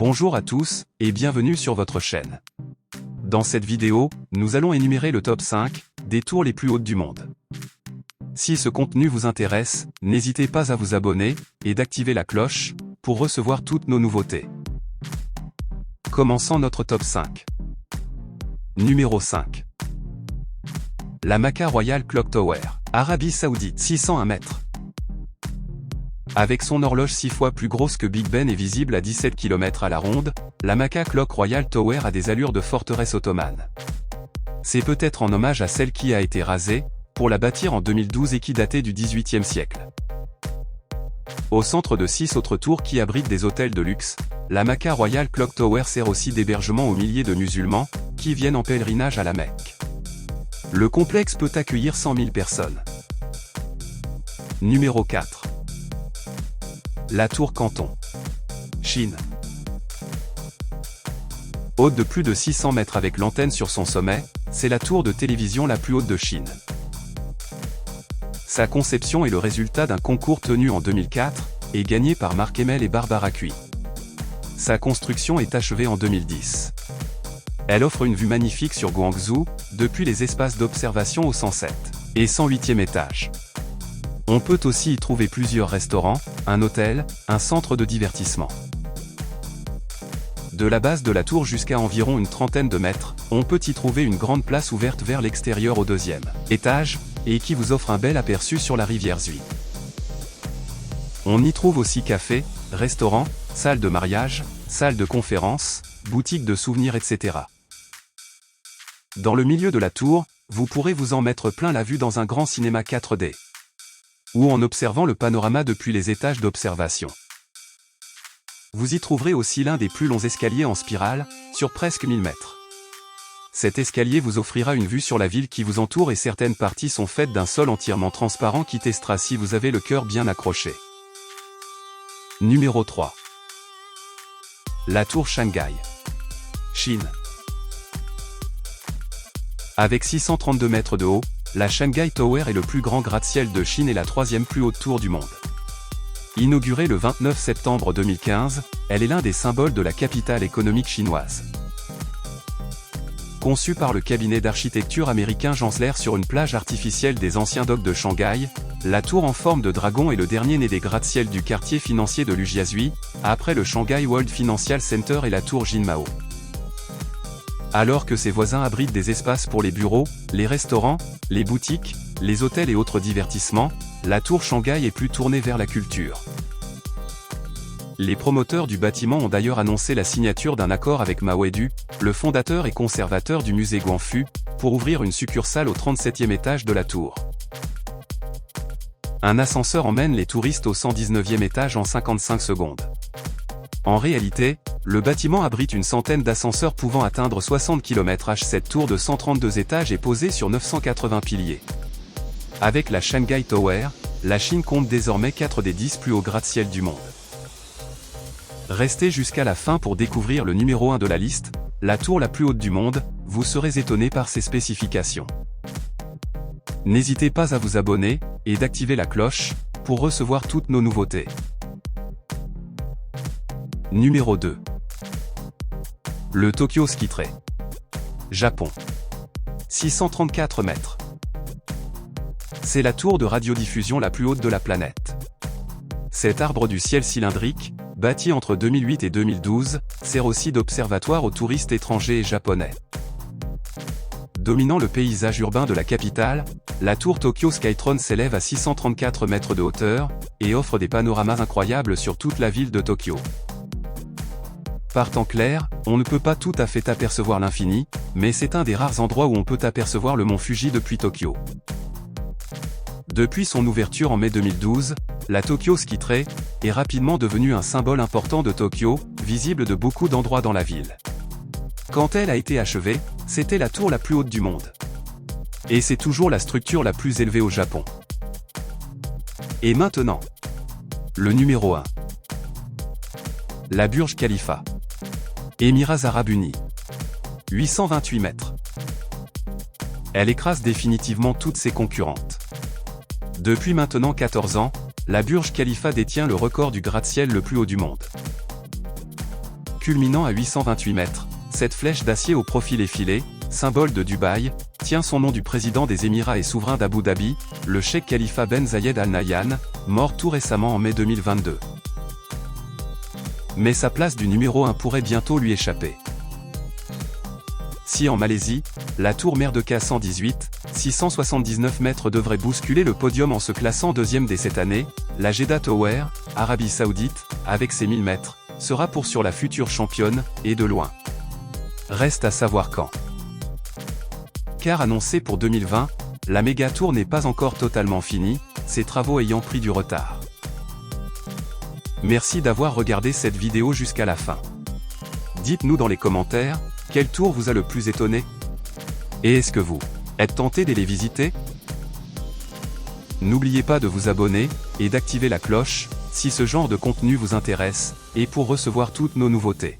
Bonjour à tous, et bienvenue sur votre chaîne. Dans cette vidéo, nous allons énumérer le top 5 des tours les plus hautes du monde. Si ce contenu vous intéresse, n'hésitez pas à vous abonner et d'activer la cloche pour recevoir toutes nos nouveautés. Commençons notre top 5. Numéro 5. La Makkah Royal Clock Tower, Arabie Saoudite, 601 mètres. Avec son horloge 6 fois plus grosse que Big Ben et visible à 17 km à la ronde, la Makkah Clock Royal Tower a des allures de forteresse ottomane. C'est peut-être en hommage à celle qui a été rasée, pour la bâtir en 2012 et qui datait du XVIIIe siècle. Au centre de 6 autres tours qui abritent des hôtels de luxe, la Makkah Royal Clock Tower sert aussi d'hébergement aux milliers de musulmans, qui viennent en pèlerinage à la Mecque. Le complexe peut accueillir 100 000 personnes. Numéro 4. La Tour Canton, Chine. Haute de plus de 600 mètres avec l'antenne sur son sommet, c'est la tour de télévision la plus haute de Chine. Sa conception est le résultat d'un concours tenu en 2004, et gagné par Marc Hemmel et Barbara Cui. Sa construction est achevée en 2010. Elle offre une vue magnifique sur Guangzhou, depuis les espaces d'observation au 107 et 108e étage. On peut aussi y trouver plusieurs restaurants, un hôtel, un centre de divertissement. De la base de la tour jusqu'à environ une trentaine de mètres, on peut y trouver une grande place ouverte vers l'extérieur au 2e étage, et qui vous offre un bel aperçu sur la rivière Zui. On y trouve aussi café, restaurant, salle de mariage, salle de conférence, boutique de souvenirs, etc. Dans le milieu de la tour, vous pourrez vous en mettre plein la vue dans un grand cinéma 4D. Ou en observant le panorama depuis les étages d'observation. Vous y trouverez aussi l'un des plus longs escaliers en spirale, sur presque 1000 mètres. Cet escalier vous offrira une vue sur la ville qui vous entoure et certaines parties sont faites d'un sol entièrement transparent qui testera si vous avez le cœur bien accroché. Numéro 3. La Tour Shanghai, Chine. Avec 632 mètres de haut, la Shanghai Tower est le plus grand gratte-ciel de Chine et la 3e plus haute tour du monde. Inaugurée le 29 septembre 2015, elle est l'un des symboles de la capitale économique chinoise. Conçue par le cabinet d'architecture américain Gensler sur une plage artificielle des anciens docks de Shanghai, la tour en forme de dragon est le dernier né des gratte-ciel du quartier financier de Lujiazui, après le Shanghai World Financial Center et la tour Jinmao. Alors que ses voisins abritent des espaces pour les bureaux, les restaurants, les boutiques, les hôtels et autres divertissements, la tour Shanghai est plus tournée vers la culture. Les promoteurs du bâtiment ont d'ailleurs annoncé la signature d'un accord avec Mao Zedong, le fondateur et conservateur du musée Guangfu, pour ouvrir une succursale au 37e étage de la tour. Un ascenseur emmène les touristes au 119e étage en 55 secondes. En réalité, le bâtiment abrite une centaine d'ascenseurs pouvant atteindre 60 km/h. Cette tour de 132 étages est posée sur 980 piliers. Avec la Shanghai Tower, la Chine compte désormais 4 des 10 plus hauts gratte-ciel du monde. Restez jusqu'à la fin pour découvrir le numéro 1 de la liste, la tour la plus haute du monde, vous serez étonné par ses spécifications. N'hésitez pas à vous abonner, et d'activer la cloche, pour recevoir toutes nos nouveautés. Numéro 2. Le Tokyo Skytree, Japon. 634 mètres. C'est la tour de radiodiffusion la plus haute de la planète. Cet arbre du ciel cylindrique, bâti entre 2008 et 2012, sert aussi d'observatoire aux touristes étrangers et japonais. Dominant le paysage urbain de la capitale, la tour Tokyo Skytree s'élève à 634 mètres de hauteur, et offre des panoramas incroyables sur toute la ville de Tokyo. Par temps clair, on ne peut pas tout à fait apercevoir l'infini, mais c'est un des rares endroits où on peut apercevoir le mont Fuji depuis Tokyo. Depuis son ouverture en mai 2012, la Tokyo Skytree est rapidement devenue un symbole important de Tokyo, visible de beaucoup d'endroits dans la ville. Quand elle a été achevée, c'était la tour la plus haute du monde. Et c'est toujours la structure la plus élevée au Japon. Et maintenant, le numéro 1. La Burj Khalifa, Émirats Arabes Unis. 828 mètres. Elle écrase définitivement toutes ses concurrentes. Depuis maintenant 14 ans, la Burj Khalifa détient le record du gratte-ciel le plus haut du monde. culminant à 828 mètres. Cette flèche d'acier au profil effilé, symbole de Dubaï, tient son nom du président des Émirats et souverain d'Abu Dhabi, le cheikh Khalifa Ben Zayed Al Nahyan, mort tout récemment en mai 2022. Mais sa place du numéro 1 pourrait bientôt lui échapper. Si en Malaisie, la tour Merdeka 118, 679 mètres devrait bousculer le podium en se classant deuxième dès cette année, la Jeddah Tower, Arabie Saoudite, avec ses 1000 mètres, sera pour sûr la future championne, et de loin. Reste à savoir quand. Car annoncée pour 2020, la méga tour n'est pas encore totalement finie, ses travaux ayant pris du retard. Merci d'avoir regardé cette vidéo jusqu'à la fin. Dites-nous dans les commentaires, quelle tour vous a le plus étonné? Et est-ce que vous êtes tenté de les visiter? N'oubliez pas de vous abonner, et d'activer la cloche, si ce genre de contenu vous intéresse, et pour recevoir toutes nos nouveautés.